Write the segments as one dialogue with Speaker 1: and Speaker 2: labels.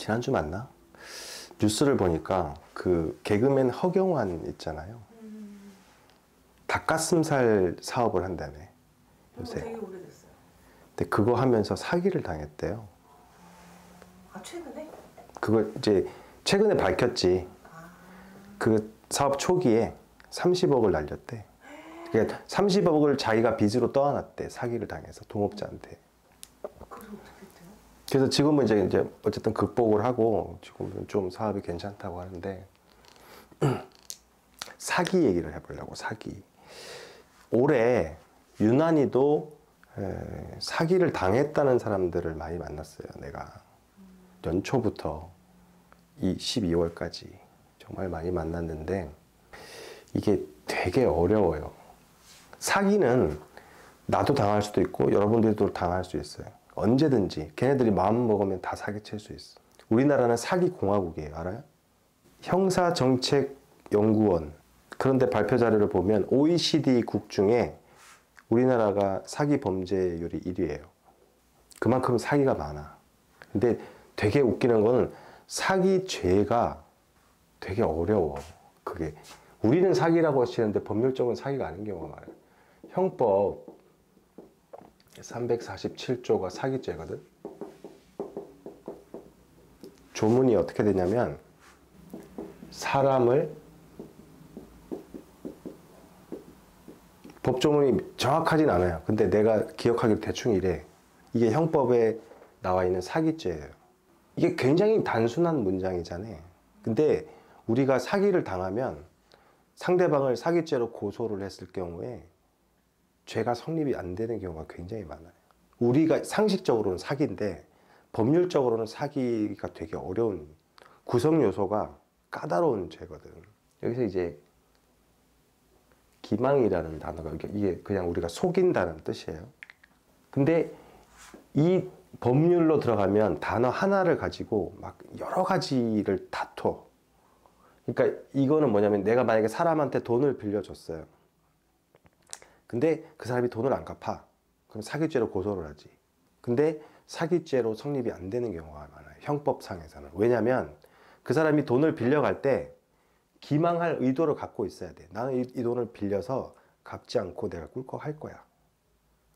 Speaker 1: 지난주 맞나? 뉴스를 보니까 그 개그맨 허경환 있잖아요. 닭가슴살 사업을 한다며 요새.
Speaker 2: 되게 오래됐어요.
Speaker 1: 근데 그거 하면서 사기를 당했대요.
Speaker 2: 아, 최근에?
Speaker 1: 그거 이제 최근에 밝혔지. 그 사업 초기에 30억을 날렸대. 그러니까 30억을 자기가 빚으로 떠안았대. 사기를 당해서 동업자한테.
Speaker 2: 그래서 어떻게 했대요?
Speaker 1: 그래서 지금은 이제 어쨌든 극복을 하고 지금은 좀 사업이 괜찮다고 하는데 사기 얘기를 해보려고. 사기. 올해 유난히도 사기를 당했다는 사람들을 많이 만났어요. 내가 연초부터 이 12월까지 정말 많이 만났는데 이게 되게 어려워요. 사기는 나도 당할 수도 있고 여러분들도 당할 수 있어요. 언제든지 걔네들이 마음 먹으면 다 사기칠 수 있어. 우리나라는 사기 공화국이에요. 알아요? 형사정책연구원 그런데 발표 자료를 보면 OECD 국 중에 우리나라가 사기 범죄율이 1위예요. 그만큼 사기가 많아. 근데 되게 웃기는 거는 사기죄가 되게 어려워. 그게 우리는 사기라고 치는데 법률적으로 사기가 아닌 경우가 많아요. 형법 347조가 사기죄거든. 조문이 어떻게 되냐면 사람을 법조문이 정확하진 않아요. 근데 내가 기억하기로 대충 이래. 이게 형법에 나와 있는 사기죄예요. 이게 굉장히 단순한 문장이잖아요. 근데 우리가 사기를 당하면 상대방을 사기죄로 고소를 했을 경우에 죄가 성립이 안 되는 경우가 굉장히 많아요. 우리가 상식적으로는 사기인데 법률적으로는 사기가 되게 어려운 구성 요소가 까다로운 죄거든. 여기서 이제 기망이라는 단어가 이게 그냥 우리가 속인다는 뜻이에요. 근데 이 법률로 들어가면 단어 하나를 가지고 막 여러 가지를 다퉈. 그러니까 이거는 뭐냐면 내가 만약에 사람한테 돈을 빌려줬어요. 근데 그 사람이 돈을 안 갚아. 그럼 사기죄로 고소를 하지. 근데 사기죄로 성립이 안 되는 경우가 많아요. 형법상에서는. 왜냐면 그 사람이 돈을 빌려갈 때 기망할 의도를 갖고 있어야 돼. 나는 이 돈을 빌려서 갚지 않고 내가 꿀꺽 할 거야.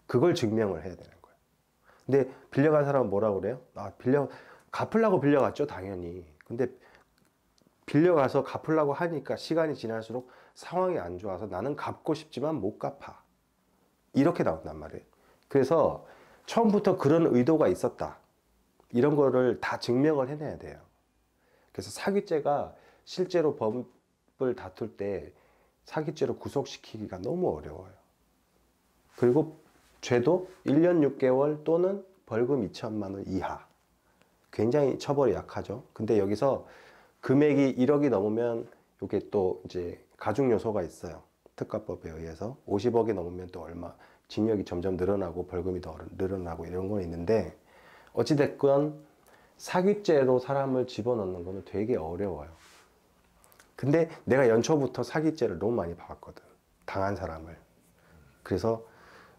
Speaker 1: 그걸 증명을 해야 되는 거야. 근데 빌려간 사람은 뭐라고 그래요? 갚으려고 빌려갔죠, 당연히. 근데 빌려가서 갚으려고 하니까 시간이 지날수록 상황이 안 좋아서 나는 갚고 싶지만 못 갚아. 이렇게 나온단 말이에요. 그래서 처음부터 그런 의도가 있었다. 이런 거를 다 증명을 해내야 돼요. 그래서 사기죄가 실제로 법을 다툴 때 사기죄로 구속시키기가 너무 어려워요. 그리고 죄도 1년 6개월 또는 벌금 2천만 원 이하. 굉장히 처벌이 약하죠. 근데 여기서 금액이 1억이 넘으면 이게 또 이제 가중 요소가 있어요. 특가법에 의해서 50억이 넘으면 또 얼마 징역이 점점 늘어나고 벌금이 더 늘어나고 이런 건 있는데 어찌됐건 사기죄로 사람을 집어넣는 거는 되게 어려워요. 근데 내가 연초부터 사기죄를 너무 많이 봐왔거든. 당한 사람을. 그래서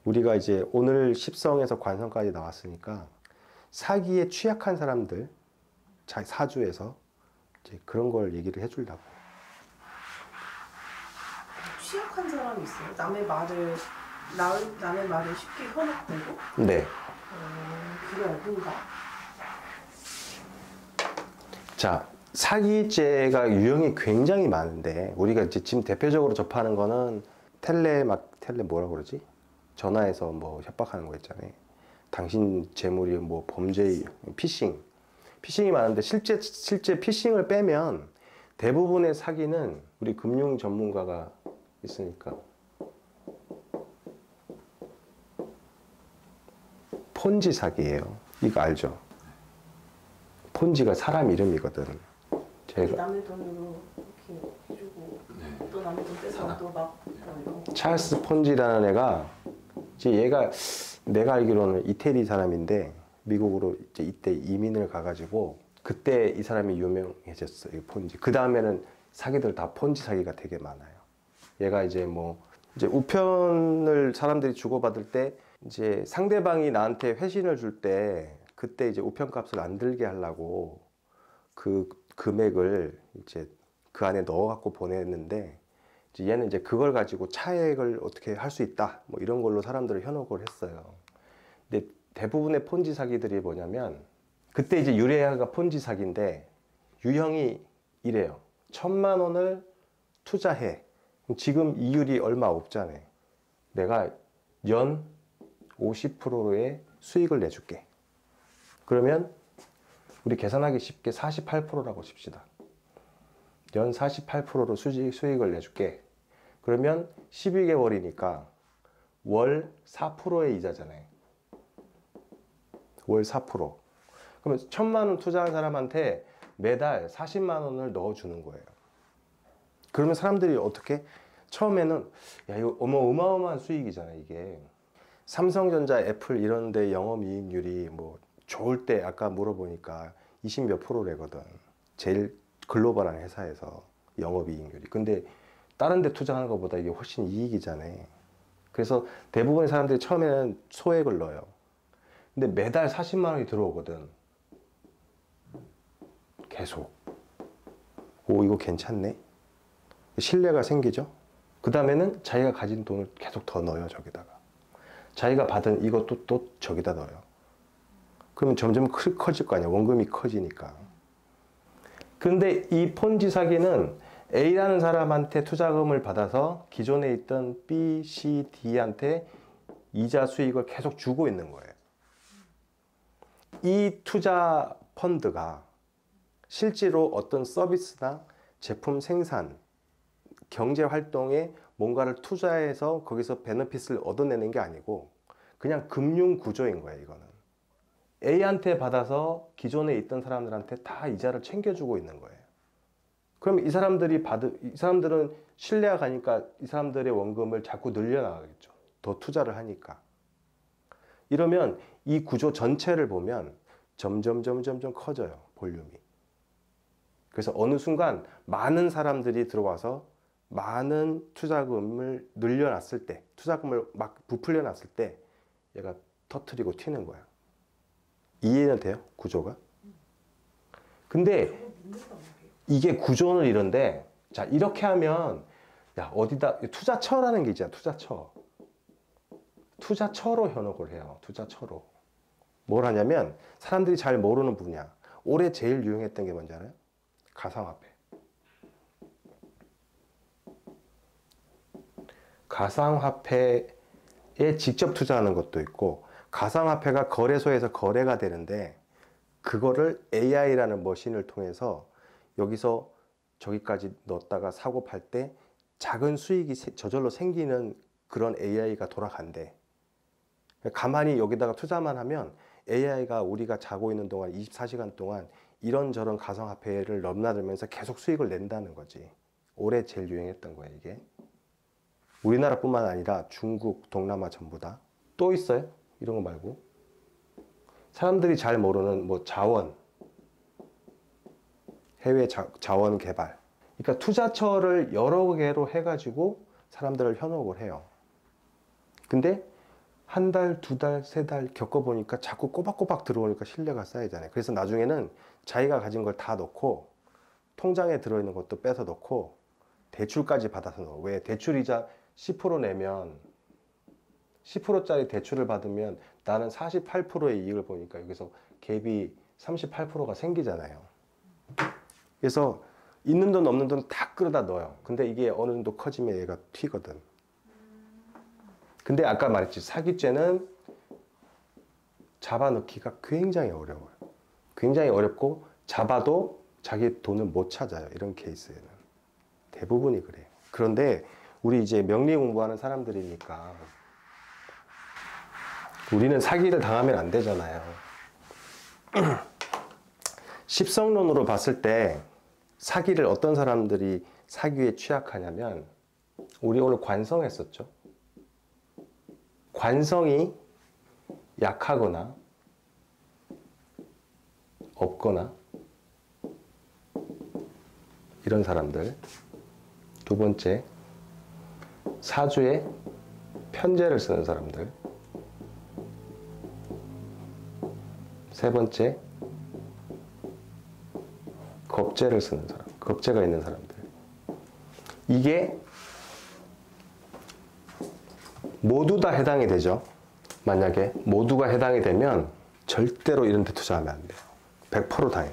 Speaker 1: 우리가 이제 오늘 십성에서 관성까지 나왔으니까 사기에 취약한 사람들 사주에서 이제 그런 걸 얘기를 해주려고.
Speaker 2: 취약한 사람이 있어요? 남의 말을 쉽게 현혹되고?
Speaker 1: 네.
Speaker 2: 그게 어딘가?
Speaker 1: 자, 사기죄가 유형이 굉장히 많은데 우리가 이제 지금 대표적으로 접하는 거는 텔레 뭐라고 그러지? 전화해서 뭐 협박하는 거 있잖아요. 당신 재물이 뭐 범죄, 피싱이 많은데 실제 피싱을 빼면 대부분의 사기는 우리 금융 전문가가 있으니까 폰지 사기예요. 이거 알죠? 폰지가 사람 이름이거든. 제가
Speaker 2: 남의 돈으로 이렇게 해주고 또 남의 돈 떼서 또 막 이런 거.
Speaker 1: 찰스 폰지라는 애가 이제 얘가 내가 알기로는 이태리 사람인데 미국으로 이제 이때 이민을 가가지고 그때 이 사람이 유명해졌어요. 이 폰지. 그 다음에는 사기들 다 폰지 사기가 되게 많아요. 얘가 이제 이제 우편을 사람들이 주고받을 때 이제 상대방이 나한테 회신을 줄 때 그때 이제 우편값을 안 들게 하려고 그 금액을 이제 그 안에 넣어갖고 보냈는데 이제 얘는 이제 그걸 가지고 차액을 어떻게 할 수 있다 뭐 이런 걸로 사람들을 현혹을 했어요. 근데 대부분의 폰지 사기들이 뭐냐면 그때 이제 유레아가 폰지 사기인데 유형이 이래요. 1,000만 원을 투자해. 지금 이율이 얼마 없잖아요. 내가 연 50%의 수익을 내줄게. 그러면 우리 계산하기 쉽게 48%라고 칩시다. 연 48%로 수익을 내줄게. 그러면 12개월이니까 월 4%의 이자잖아요. 월 4%. 그러면 1,000만 원 투자한 사람한테 매달 40만 원을 넣어주는 거예요. 그러면 사람들이 어떻게? 처음에는 야 이거 어마어마한 수익이잖아요 이게. 삼성전자, 애플 이런 데 영업이익률이 뭐 좋을 때 아까 물어보니까 20 몇 %래거든. 제일 글로벌한 회사에서 영업이익률이. 근데 다른 데 투자하는 것보다 이게 훨씬 이익이잖아요. 그래서 대부분의 사람들이 처음에는 소액을 넣어요. 근데 매달 40만 원이 들어오거든. 계속. 오 이거 괜찮네. 신뢰가 생기죠. 그 다음에는 자기가 가진 돈을 계속 더 넣어요 저기다가. 자기가 받은 이것도 또 저기다 넣어요. 그러면 점점 커질 거 아니야. 원금이 커지니까. 근데 이 폰지 사기는 A라는 사람한테 투자금을 받아서 기존에 있던 B, C, D한테 이자 수익을 계속 주고 있는 거예요. 이 투자 펀드가 실제로 어떤 서비스나 제품 생산, 경제 활동에 뭔가를 투자해서 거기서 베네핏을 얻어내는 게 아니고 그냥 금융 구조인 거예요, 이거는. A한테 받아서 기존에 있던 사람들한테 다 이자를 챙겨주고 있는 거예요. 그럼 이 사람들은 신뢰가 가니까 이 사람들의 원금을 자꾸 늘려나가겠죠. 더 투자를 하니까. 이러면 이 구조 전체를 보면 점점 커져요, 볼륨이. 그래서 어느 순간 많은 사람들이 들어와서 많은 투자금을 늘려놨을 때, 투자금을 막 부풀려 놨을 때 얘가 터트리고 튀는 거야. 이해는 돼요? 구조가? 근데 이게 구조는 이런데, 자 이렇게 하면 야 어디다 투자처라는 게 있잖아. 투자처로 현혹을 해요. 투자처로. 뭘 하냐면 사람들이 잘 모르는 분야. 올해 제일 유행했던 게 뭔지 알아요? 가상화폐. 가상화폐에 직접 투자하는 것도 있고, 가상화폐가 거래소에서 거래가 되는데 그거를 AI라는 머신을 통해서 여기서 저기까지 넣었다가 사고 팔 때 작은 수익이 저절로 생기는 그런 AI가 돌아간대. 가만히 여기다가 투자만 하면 AI가 우리가 자고 있는 동안 24시간 동안 이런저런 가상화폐를 넘나들면서 계속 수익을 낸다는 거지. 올해 제일 유행했던 거예요, 이게. 우리나라뿐만 아니라 중국, 동남아 전부 다. 또 있어요? 이런 거 말고. 사람들이 잘 모르는 뭐 자원, 해외 자원 개발. 그러니까 투자처를 여러 개로 해가지고 사람들을 현혹을 해요. 근데 한 달, 두 달, 세 달 겪어보니까 자꾸 꼬박꼬박 들어오니까 신뢰가 쌓이잖아요. 그래서 나중에는 자기가 가진 걸 다 넣고 통장에 들어있는 것도 빼서 넣고 대출까지 받아서 넣어. 왜? 대출이자 10% 내면 10%짜리 대출을 받으면 나는 48%의 이익을 보니까 여기서 갭이 38%가 생기잖아요. 그래서 있는 돈 없는 돈 다 끌어다 넣어요. 근데 이게 어느 정도 커지면 얘가 튀거든. 근데 아까 말했지, 사기죄는 잡아넣기가 굉장히 어려워요. 굉장히 어렵고 잡아도 자기 돈을 못 찾아요. 이런 케이스에는 대부분이 그래요. 그런데 우리 이제 명리 공부하는 사람들이니까 우리는 사기를 당하면 안 되잖아요. 십성론으로 봤을 때 사기를 어떤 사람들이 사기에 취약하냐면, 우리 오늘 관성했었죠. 관성이 약하거나 없거나 이런 사람들. 두 번째, 사주에 편재를 쓰는 사람들. 세 번째, 겁재를 쓰는 사람, 겁재가 있는 사람들. 이게 모두 다 해당이 되죠. 만약에 모두가 해당이 되면 절대로 이런 데 투자하면 안 돼요. 100% 당해.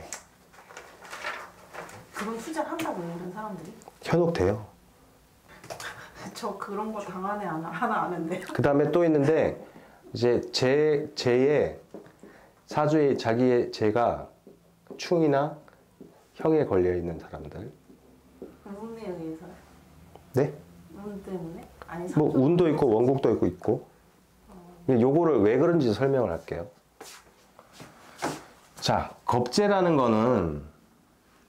Speaker 2: 그런 투자한다고 이런 사람들이?
Speaker 1: 현혹돼요.
Speaker 2: 저 그런 거 당하네 하나 아는데.
Speaker 1: 그 다음에 또 있는데 이제 재의 사주에 자기의 재가 충이나 형에 걸려 있는 사람들.
Speaker 2: 운에 의해서요?
Speaker 1: 네?
Speaker 2: 운 때문에? 아니
Speaker 1: 뭐
Speaker 2: 성격
Speaker 1: 운도 있고 원곡도 있고. 근데 요거를 왜 그런지 설명을 할게요. 자, 겁재라는 거는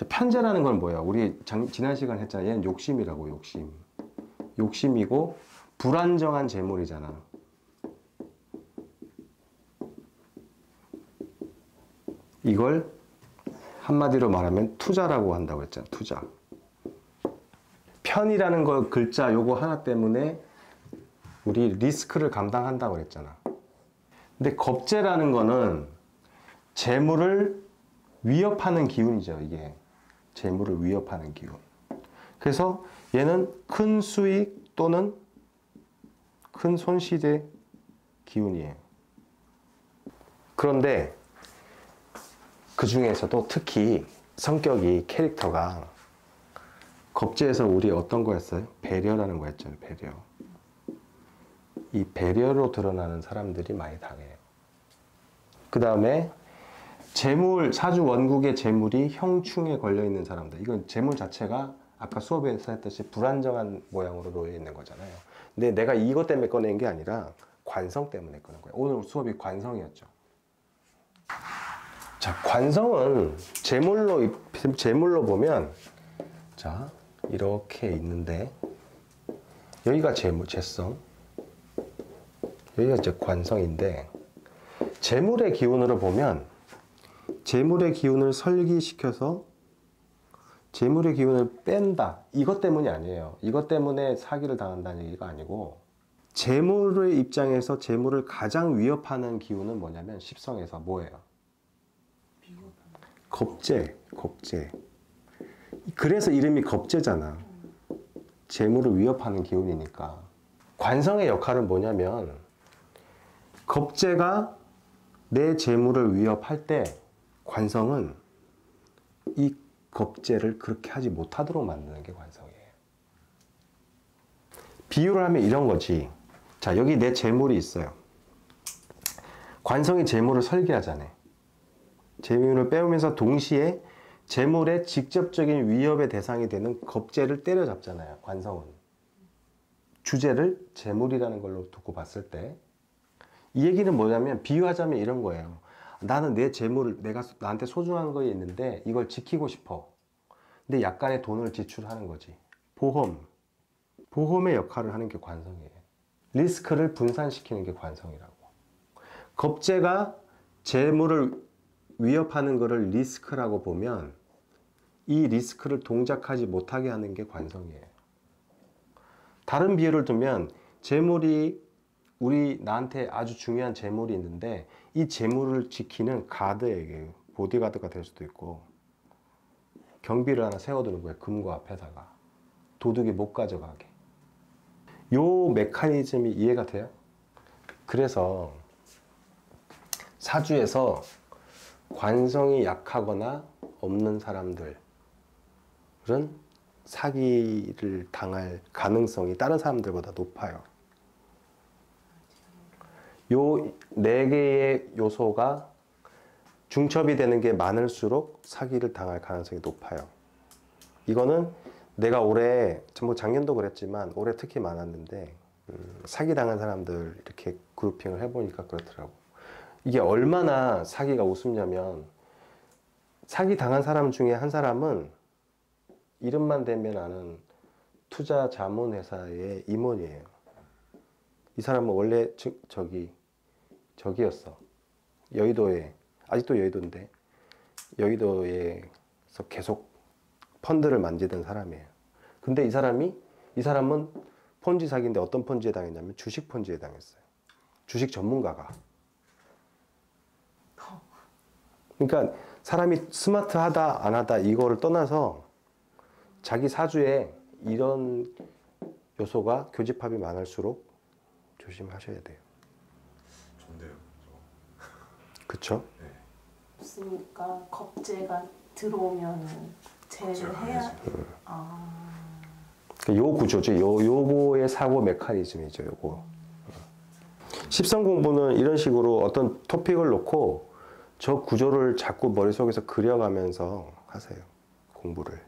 Speaker 1: 편재라는 건 뭐예요? 우리 지난 시간에 했잖아요. 얘는 욕심이라고, 욕심. 욕심이고 불안정한 재물이잖아. 이걸 한마디로 말하면 투자라고 한다고 했잖아. 투자. 편이라는 거 글자 요거 하나 때문에 우리 리스크를 감당한다고 그랬잖아. 근데 겁재라는 거는 재물을 위협하는 기운이죠. 이게 재물을 위협하는 기운. 그래서 얘는 큰 수익 또는 큰 손실의 기운이에요. 그런데 그 중에서도 특히 성격이 캐릭터가 겁재에서 우리 어떤 거였어요? 배려라는 거였잖아요. 배려. 이 배려로 드러나는 사람들이 많이 당해요. 그 다음에 재물, 사주 원국의 재물이 형충에 걸려 있는 사람들. 이건 재물 자체가 아까 수업에서 했듯이 불안정한 모양으로 놓여 있는 거잖아요. 근데 내가 이것 때문에 꺼낸 게 아니라 관성 때문에 꺼낸 거예요. 오늘 수업이 관성이었죠. 자, 관성은 재물로 보면 자, 이렇게 있는데 여기가 재성, 여기가 이제 관성인데 재물의 기운으로 보면 재물의 기운을 설기시켜서 재물의 기운을 뺀다. 이것 때문이 아니에요. 이것 때문에 사기를 당한다는 얘기가 아니고 재물의 입장에서 재물을 가장 위협하는 기운은 뭐냐면 십성에서 뭐예요? 겁재. 그래서 이름이 겁재잖아. 재물을 위협하는 기운이니까. 관성의 역할은 뭐냐면 겁재가 내 재물을 위협할 때 관성은 이 겁재를 그렇게 하지 못하도록 만드는 게 관성이에요. 비유를 하면 이런 거지. 자, 여기 내 재물이 있어요. 관성이 재물을 설계하잖아요. 재물을 빼오면서 동시에 재물의 직접적인 위협의 대상이 되는 겁재를 때려잡잖아요. 관성은. 주제를 재물이라는 걸로 두고 봤을 때 이 얘기는 뭐냐면 비유하자면 이런 거예요. 나는 내 재물을 내가 나한테 소중한 거에 있는데 이걸 지키고 싶어. 근데 약간의 돈을 지출하는 거지. 보험의 역할을 하는 게 관성이에요. 리스크를 분산시키는 게 관성이라고. 겁재가 재물을 위협하는 것을 리스크라고 보면 이 리스크를 동작하지 못하게 하는 게 관성이에요. 다른 비유를 두면 재물이 나한테 아주 중요한 재물이 있는데 이 재물을 지키는 가드에게 보디가드가 될 수도 있고 경비를 하나 세워두는 거예요. 금고 앞에다가 도둑이 못 가져가게. 요 메커니즘이 이해가 돼요? 그래서 사주에서 관성이 약하거나 없는 사람들은 사기를 당할 가능성이 다른 사람들보다 높아요. 요 4개의 요소가 중첩이 되는 게 많을수록 사기를 당할 가능성이 높아요. 이거는 내가 올해, 뭐 작년도 그랬지만 올해 특히 많았는데 사기 당한 사람들 이렇게 그룹핑을 해보니까 그렇더라고. 이게 얼마나 사기가 우습냐면 사기 당한 사람 중에 한 사람은 이름만 대면 아는 투자 자문회사의 임원이에요. 이 사람은 원래 저기였어. 여의도에, 아직도 여의도인데 여의도에서 계속 펀드를 만지던 사람이에요. 근데 이 사람은 폰지 사기인데 어떤 폰지에 당했냐면 주식 폰지에 당했어요. 주식 전문가가. 그러니까 사람이 스마트하다 안 하다 이거를 떠나서 자기 사주에 이런 요소가 교집합이 많을수록 조심하셔야 돼요.
Speaker 3: 좋네요.
Speaker 1: 그쵸?
Speaker 3: 네.
Speaker 2: 없으니까 겁재가 들어오면 제를 해야.
Speaker 1: 요 구조죠. 요거의 사고 메커니즘이죠. 요거. 십성 공부는 이런 식으로 어떤 토픽을 놓고 저 구조를 자꾸 머릿속에서 그려가면서 하세요. 공부를.